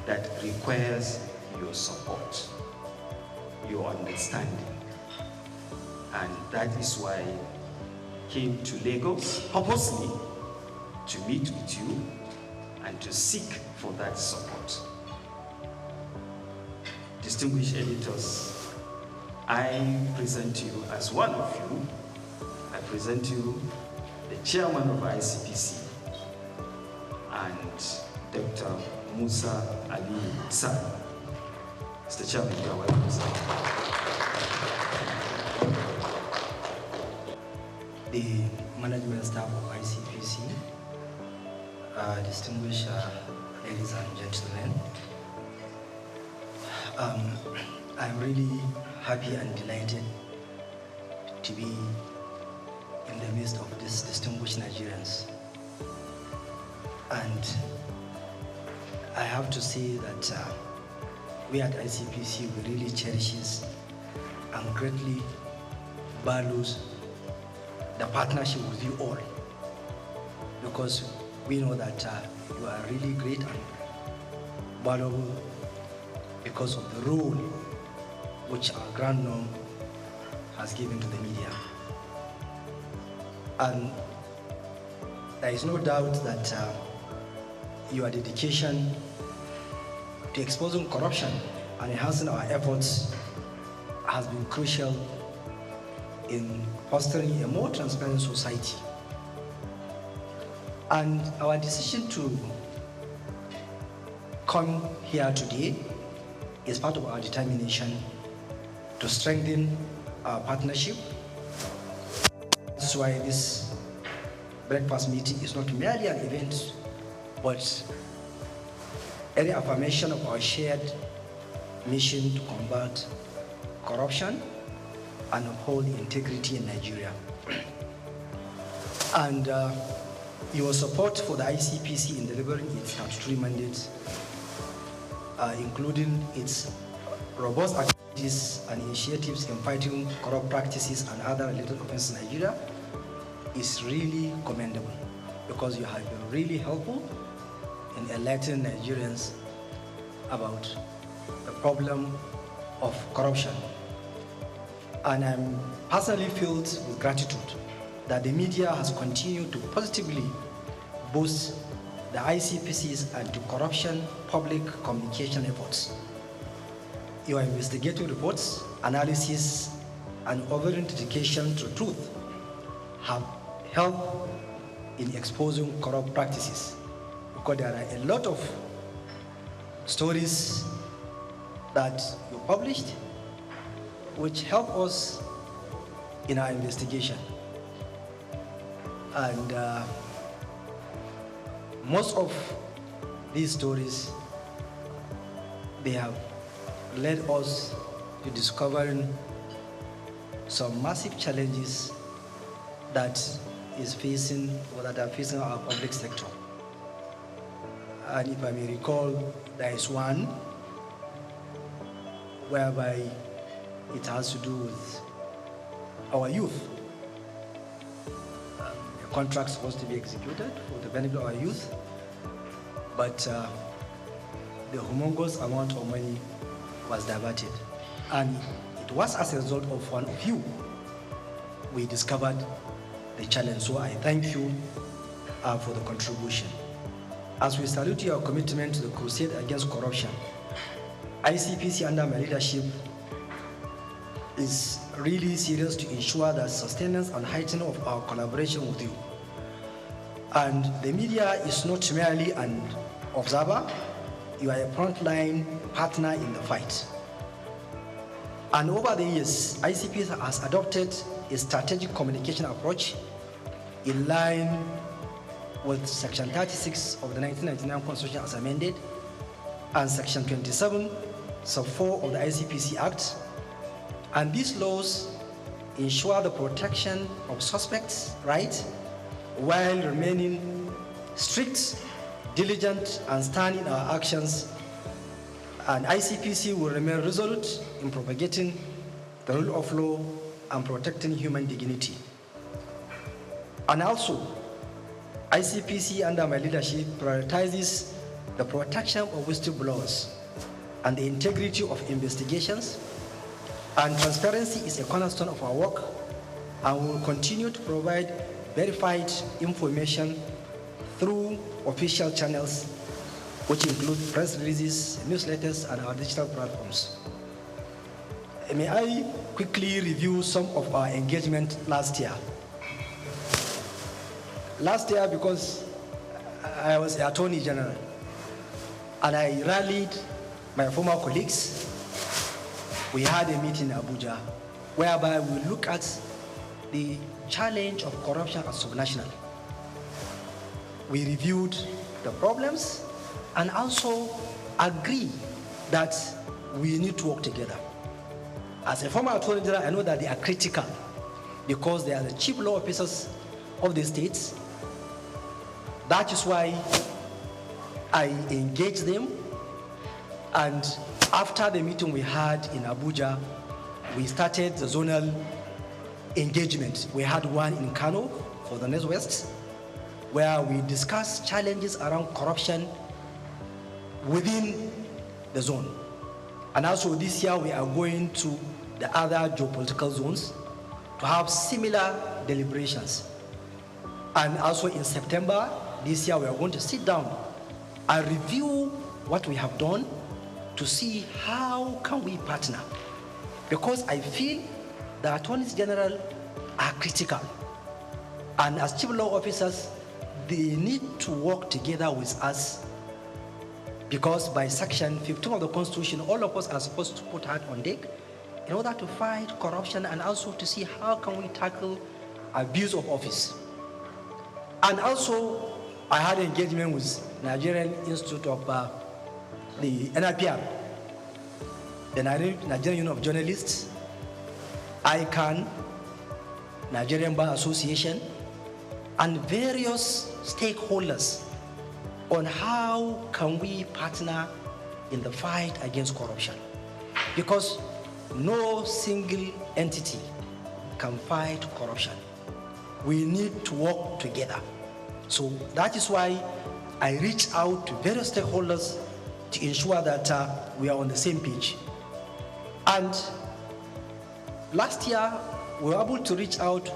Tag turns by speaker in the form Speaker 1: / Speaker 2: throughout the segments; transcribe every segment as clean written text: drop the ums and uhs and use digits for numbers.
Speaker 1: that requires your support, your understanding. And that is why I came to Lagos purposely to meet with you and to seek for that support. Distinguished editors, I present you as one of you. I present you the chairman of ICPC and Dr. Musa Ali San. Mr. Chairman, you are welcome, sir.
Speaker 2: The management staff of ICPC, distinguished ladies and gentlemen, I'm really happy and delighted to be in the midst of these distinguished Nigerians. And I have to say that we at ICPC, we really cherishes and greatly values the partnership with you all, because we know that you are really great and valuable because of the role which our Grand Norm has given to the media. And there is no doubt that your dedication to exposing corruption and enhancing our efforts has been crucial in fostering a more transparent society. And our decision to come here today is part of our determination to strengthen our partnership. That's why this breakfast meeting is not merely an event, but a reaffirmation of our shared mission to combat corruption and uphold integrity in Nigeria. And your support for the ICPC in delivering its statutory mandate, including its robust activities and initiatives in fighting corrupt practices and other related offenses in Nigeria, is really commendable, because you have been really helpful in enlightening Nigerians about the problem of corruption. And I'm personally filled with gratitude that the media has continued to positively boost the ICPC's anti-corruption public communication efforts. Your investigative reports, analysis, and overall dedication to truth have helped in exposing corrupt practices, because there are a lot of stories that you published which help us in our investigation. And most of these stories, they have led us to discovering some massive challenges that is facing, or that are facing our public sector. And if I may recall, there is one whereby it has to do with our youth. A contract supposed to be executed for the benefit of our youth, but the humongous amount of money was diverted. And it was as a result of one of you we discovered the challenge. So I thank you for the contribution. As we salute your commitment to the crusade against corruption, ICPC under my leadership is really serious to ensure that sustenance and heightening of our collaboration with you. And the media is not merely an observer, you are a frontline partner in the fight. And over the years, ICPC has adopted a strategic communication approach in line with Section 36 of the 1999 Constitution as amended, and Section 27, Sub 4 of the ICPC Act. And these laws ensure the protection of suspects' rights while remaining strict, diligent, and stand in our actions. And ICPC will remain resolute in propagating the rule of law and protecting human dignity. And also, ICPC under my leadership prioritizes the protection of whistleblowers, and the integrity of investigations. And transparency is a cornerstone of our work, and we will continue to provide verified information through official channels, which include press releases, newsletters, and our digital platforms. May I quickly review some of our engagement last year? Last year, because I was the Attorney General, and I rallied my former colleagues, we had a meeting in Abuja whereby we look at the challenge of corruption at subnational. We reviewed the problems and also agreed that we need to work together. As a former Attorney General, I know that they are critical because they are the chief law officers of the states. That is why I engaged them, and after the meeting we had in Abuja, we started the zonal engagement. We had one in Kano for the Northwest, where we discussed challenges around corruption within the zone. And also this year we are going to the other geopolitical zones to have similar deliberations. And also in September this year we are going to sit down and review what we have done to see how can we partner. Because I feel the attorneys general are critical. And as chief law officers, they need to work together with us, because by section 15 of the Constitution, all of us are supposed to put hand on deck in order to fight corruption and also to see how can we tackle abuse of office. And also, I had engagement with Nigerian Institute of the NIPR, the Nigerian Union of Journalists, ICANN, Nigerian Bar Association, and various stakeholders on how can we partner in the fight against corruption. Because no single entity can fight corruption. We need to work together. So that is why I reach out to various stakeholders to ensure that we are on the same page. And last year, we were able to reach out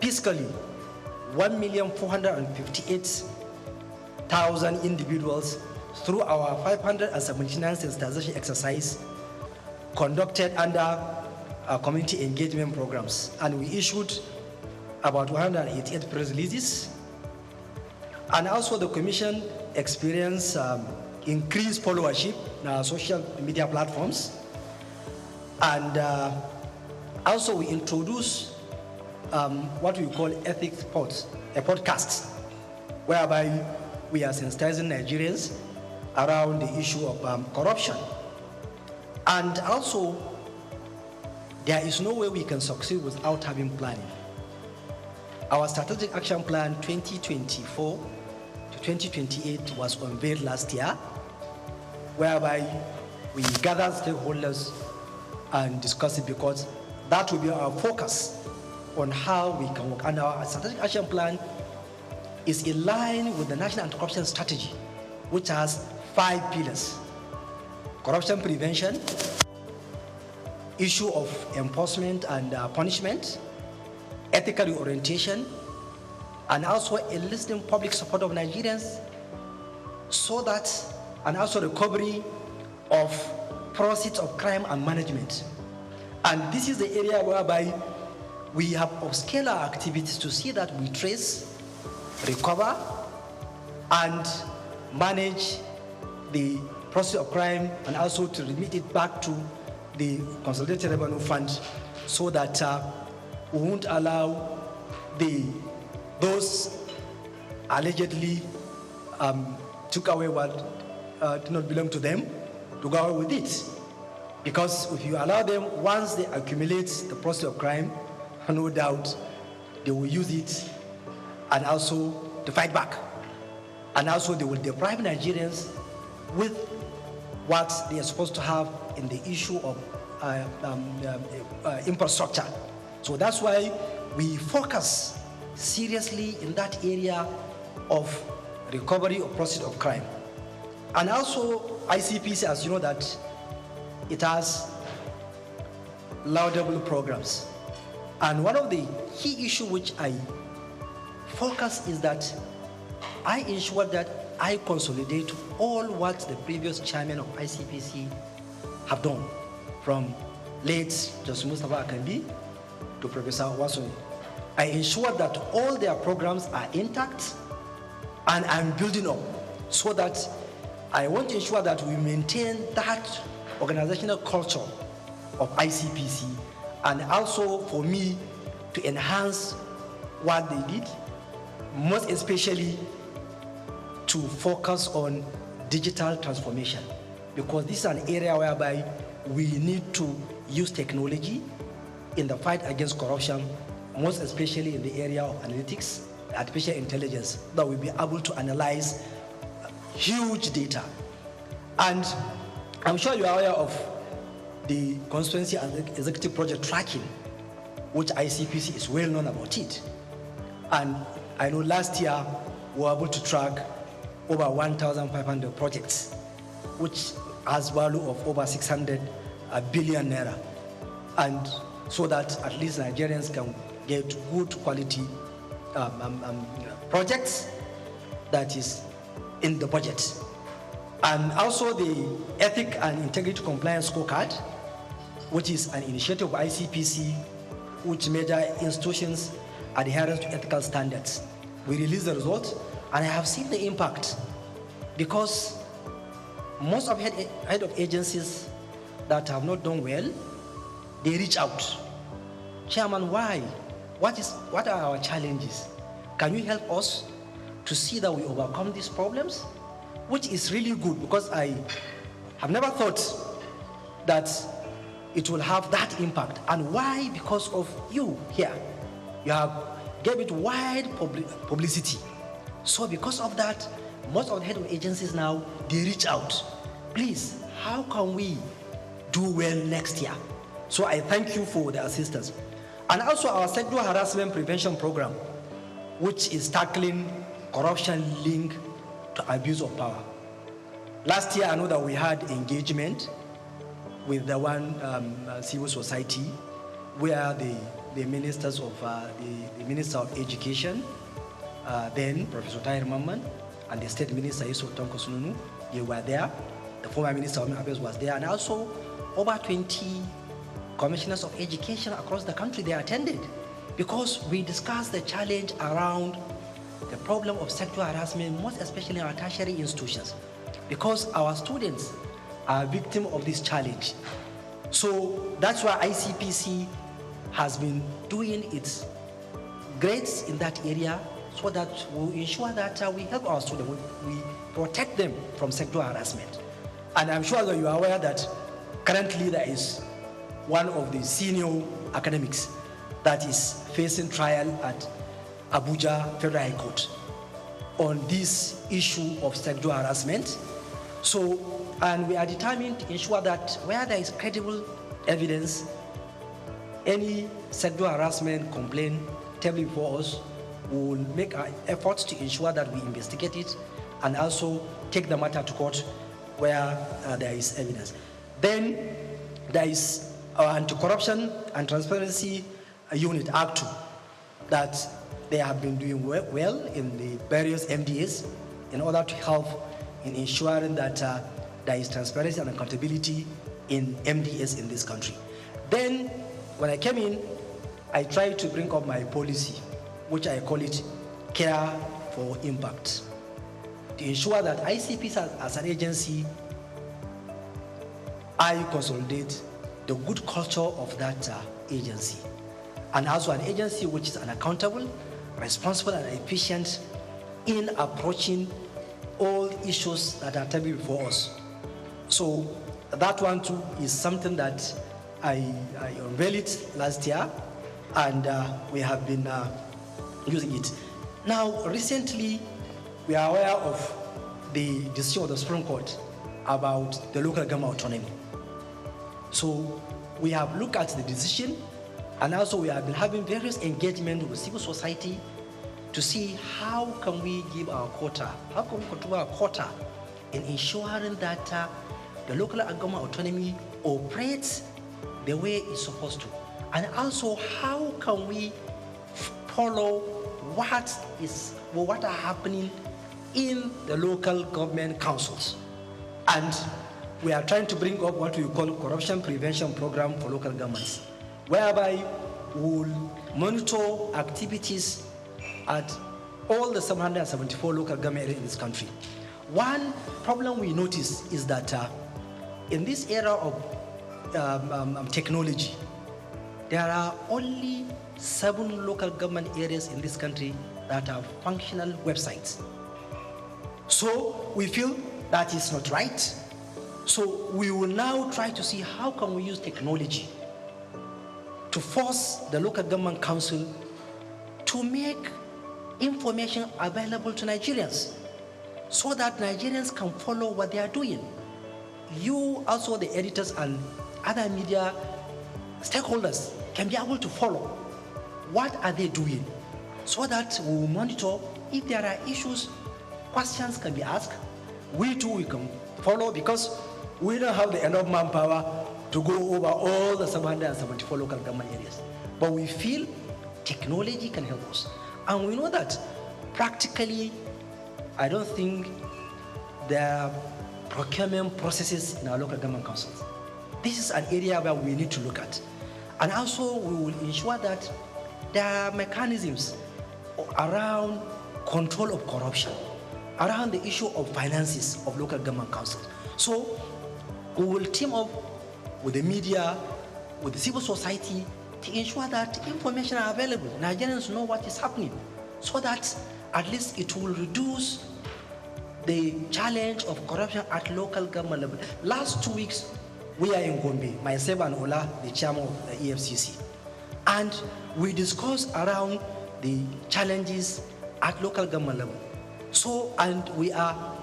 Speaker 2: fiscally 1,458,000 individuals through our 579 sensitization exercise conducted under our community engagement programs. And we issued about 188 press releases. And also the Commission experienced increased followership in our social media platforms. And also we introduced what we call ethics pods, a podcast, whereby we are sensitizing Nigerians around the issue of corruption. And also, there is no way we can succeed without having planning. Our strategic action plan 2024 to 2028 was unveiled last year, whereby we gathered stakeholders and discussed it, because that will be our focus on how we can work. And our strategic action plan is in line with the National Anti-Corruption Strategy, which has 5 pillars: corruption prevention, issue of enforcement and punishment, ethical orientation, and also enlisting public support of Nigerians, so that, and also recovery of proceeds of crime and management. And this is the area whereby we have upscaled our activities to see that we trace, recover, and manage the process of crime, and also to remit it back to the Consolidated Revenue Fund, so that we won't allow those allegedly took away what did not belong to them to go away with it. Because if you allow them, once they accumulate the process of crime, no doubt they will use it and also to fight back. And also they will deprive Nigerians with what they are supposed to have in the issue of infrastructure. So that's why we focus seriously in that area of recovery or proceeds of crime. And also ICPC, as you know, that it has laudable programs. And one of the key issues which I focus is that I ensure that I consolidate all what the previous chairman of ICPC have done, from late Justice Mustafa Akambi to Professor Wasoni. I ensure that all their programs are intact, and I'm building up so that I want to ensure that we maintain that organizational culture of ICPC, and also for me to enhance what they did, most especially to focus on digital transformation, because this is an area whereby we need to use technology in the fight against corruption, most especially in the area of analytics, artificial intelligence, that we'll be able to analyze huge data. And I'm sure you are aware of the constituency and executive project tracking, which ICPC is well known about it. And I know last year we were able to track over 1,500 projects, which has value of over 600 billion naira. And so that at least Nigerians can get good quality projects that is in the budget. And also the Ethic and Integrity Compliance Scorecard, which is an initiative of ICPC, which measure institutions' adherence to ethical standards. We released the results, and I have seen the impact, because most of head of agencies that have not done well, they reach out. Chairman, why? What are our challenges? Can you help us to see that we overcome these problems? Which is really good, because I have never thought that it will have that impact. And why? Because of you here. You have gave it wide publicity. So because of that, most of the head of agencies now, they reach out. Please, how can we do well next year? So I thank you for the assistance. And also our sexual harassment prevention program, which is tackling corruption linked to abuse of power. Last year, I know that we had engagement with the one civil society, where the ministers of the Minister of Education, then Professor Tahir Mamman, and the State Minister Yusuf Tonko Sununu, they were there. The former Minister of Affairs was there, and also over 20 commissioners of education across the country, they attended, because we discussed the challenge around the problem of sexual harassment, most especially in our tertiary institutions, because our students are victims of this challenge. So that's why ICPC has been doing its greats in that area, so that we ensure that we help our students, we protect them from sexual harassment. And I'm sure that you are aware that currently there is one of the senior academics that is facing trial at Abuja Federal High Court on this issue of sexual harassment. So, and we are determined to ensure that where there is credible evidence, any sexual harassment complaint tabled before us, we will make our efforts to ensure that we investigate it and also take the matter to court where there is evidence. Then there is our Anti-Corruption and Transparency Unit, Act 2, that they have been doing well in the various MDAs in order to help in ensuring that there is transparency and accountability in MDAs in this country. Then, when I came in, I tried to bring up my policy, which I call it Care for Impact, to ensure that ICPs as an agency, I consolidate the good culture of that agency, and also an agency which is unaccountable, responsible, and efficient in approaching all issues that are tabled before us. So that one too is something that I unveiled last year, and we have been using it. Now, recently, we are aware of the decision of the Supreme Court about the local government autonomy. So we have looked at the decision, and also we have been having various engagement with civil society to see how can we give our quota, how can we contribute our quota in ensuring that the local government autonomy operates the way it's supposed to. And also, how can we follow what are happening in the local government councils. And we are trying to bring up what we call corruption prevention program for local governments, whereby we will monitor activities at all the 774 local government areas in this country. One problem we notice is that in this era of technology, there are only 7 local government areas in this country that have functional websites. So we feel that is not right. So we will now try to see how can we use technology to force the local government council to make information available to Nigerians so that Nigerians can follow what they are doing. You, also the editors and other media stakeholders, can be able to follow what are they doing so that we will monitor if there are issues, questions can be asked. We too, we can follow because we don't have the enough manpower to go over all the 774 local government areas. But we feel technology can help us. And we know that practically, I don't think there are procurement processes in our local government councils. This is an area where we need to look at. And also, we will ensure that there are mechanisms around control of corruption, around the issue of finances of local government councils. So we will team up with the media, with the civil society to ensure that information are available. Nigerians know what is happening so that at least it will reduce the challenge of corruption at local government level. Last 2 weeks, we are in Gombe, myself and Ola, the chairman of the EFCC. And we discussed around the challenges at local government level. So, and we are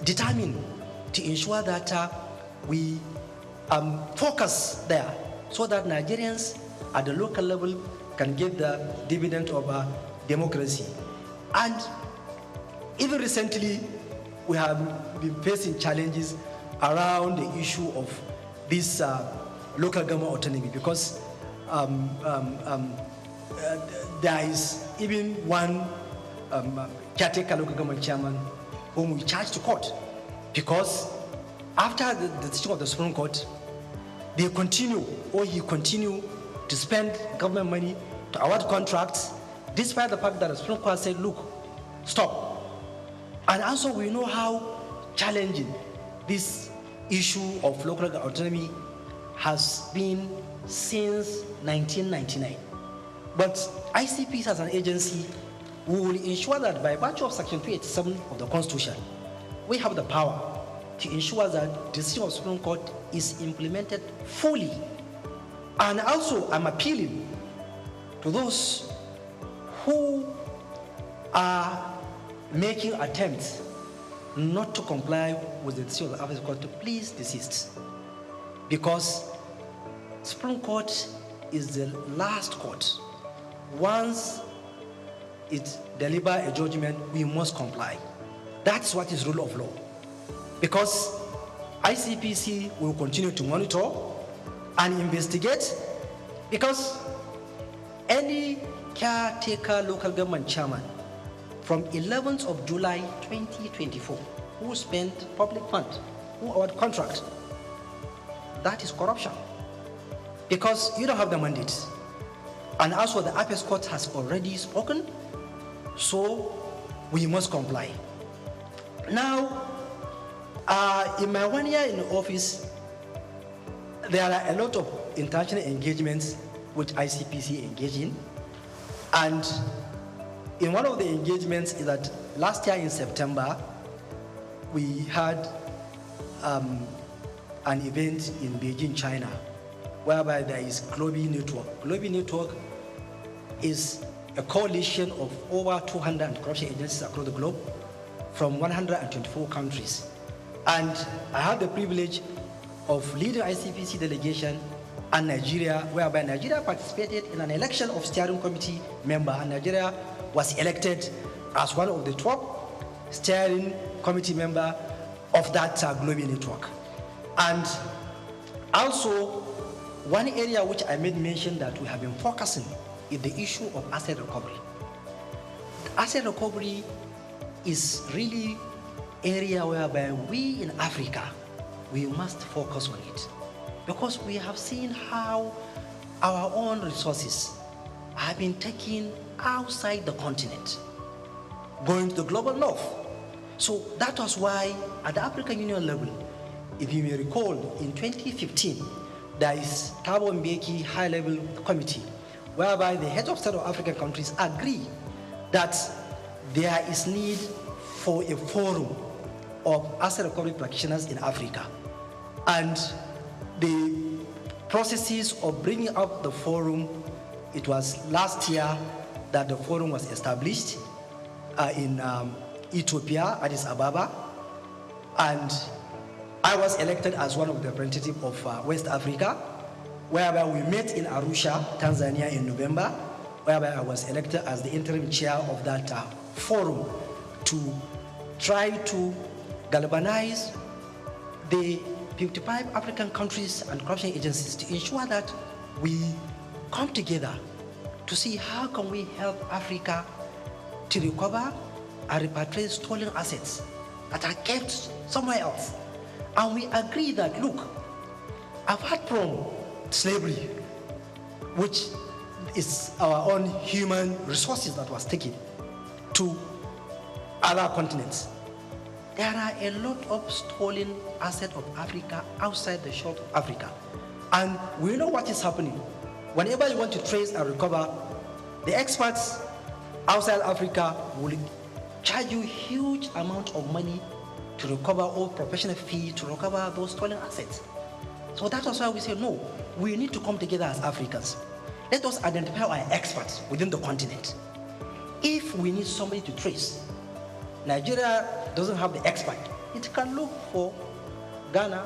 Speaker 2: determined to ensure that we focus there so that Nigerians at the local level can get the dividend of democracy. And even recently, we have been facing challenges around the issue of this local government autonomy because there is even one caretaker local government chairman whom we charged to court because after the decision of the Supreme Court, he continued to spend government money to award contracts despite the fact that the Supreme Court said, look, stop. And also we know how challenging this issue of local autonomy has been since 1999. But ICPC as an agency, we will ensure that by virtue of Section 287 of the Constitution, we have the power to ensure that the decision of the Supreme Court is implemented fully. And also, I'm appealing to those who are making attempts not to comply with the decision of the Supreme Court to please desist. Because Supreme Court is the last court. Once it delivers a judgment, we must comply. That's what is rule of law. Because ICPC will continue to monitor and investigate because any caretaker local government chairman from 11th of July 2024 who spent public funds, who award contract, that is corruption because you don't have the mandate. And also the Apex Court has already spoken, so we must comply. Now, in my 1 year in office, there are a lot of international engagements which ICPC engage in. And in one of the engagements is that last year in September, we had an event in Beijing, China, whereby there is Global Network. Global Network is a coalition of over 200 anti-corruption agencies across the globe from 124 countries. And I had the privilege of leading ICPC delegation and Nigeria, whereby Nigeria participated in an election of steering committee member, and Nigeria was elected as one of the top steering committee member of that global network. And also, one area which I made mention that we have been focusing is the issue of asset recovery. Asset recovery is really area whereby we in Africa, we must focus on it, because we have seen how our own resources have been taken outside the continent, going to the global north. So that was why at the African Union level, if you may recall, in 2015, there is Thabo Mbeki high-level committee, whereby the heads of state of African countries agree that there is need for a forum of asset recovery practitioners in Africa. And the processes of bringing up the forum, it was last year that the forum was established in Ethiopia, Addis Ababa, and I was elected as one of the representatives of West Africa, whereby we met in Arusha, Tanzania in November, whereby I was elected as the interim chair of that forum to try to galvanize the 55 African countries and corruption agencies to ensure that we come together to see how can we help Africa to recover and repatriate stolen assets that are kept somewhere else. And we agree that, look, apart from slavery, which is our own human resources that was taken to other continents, there are a lot of stolen assets of Africa outside the shores of Africa. And we know what is happening. Whenever you want to trace and recover, the experts outside Africa will charge you huge amount of money to recover all professional fees, to recover those stolen assets. So that was why we say, no, we need to come together as Africans. Let us identify our experts within the continent. If we need somebody to trace, Nigeria doesn't have the expert. It can look for Ghana,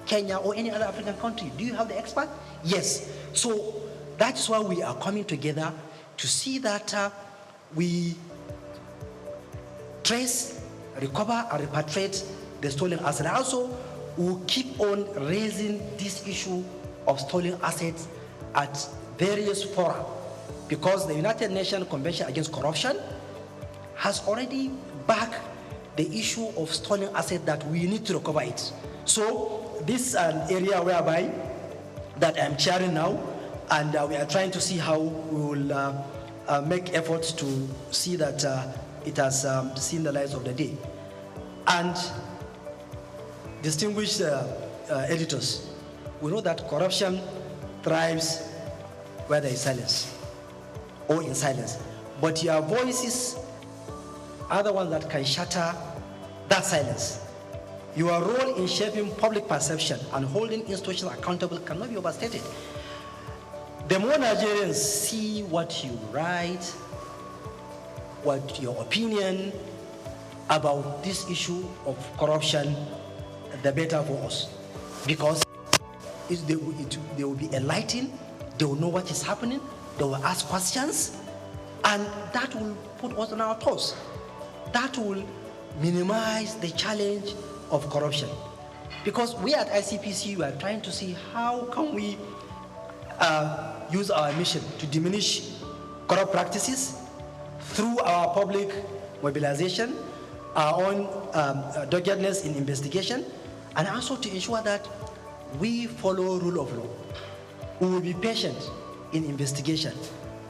Speaker 2: Kenya, or any other African country. Do you have the expert? Yes. So that's why we are coming together to see that we trace, recover, and repatriate the stolen assets. Also, we'll keep on raising this issue of stolen assets at various fora, because the United Nations Convention Against Corruption has already backed the issue of stolen assets that we need to recover it. So this is an area whereby that I'm chairing now, and we are trying to see how we will make efforts to see that it has seen the light of the day. And distinguished editors, we know that corruption thrives where there is silence or in silence. But your voices are the ones that can shatter that silence. Your role in shaping public perception and holding institutions accountable cannot be overstated. The more Nigerians see what you write, what your opinion about this issue of corruption, the better for us. Because they will be enlightened, they will know what is happening, they will ask questions, and that will put us on our toes. That will minimize the challenge of corruption. Because we at ICPC, we are trying to see how can we use our mission to diminish corrupt practices through our public mobilization, our own doggedness in investigation, and also to ensure that we follow rule of law. We will be patient in investigation.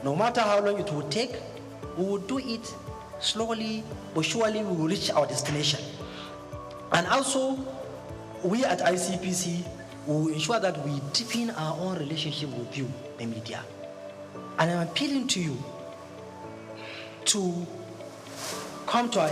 Speaker 2: No matter how long it will take, we will do it slowly but surely. We will reach our destination. And also, we at ICPC will ensure that we deepen our own relationship with you, the media. And I'm appealing to you to come to our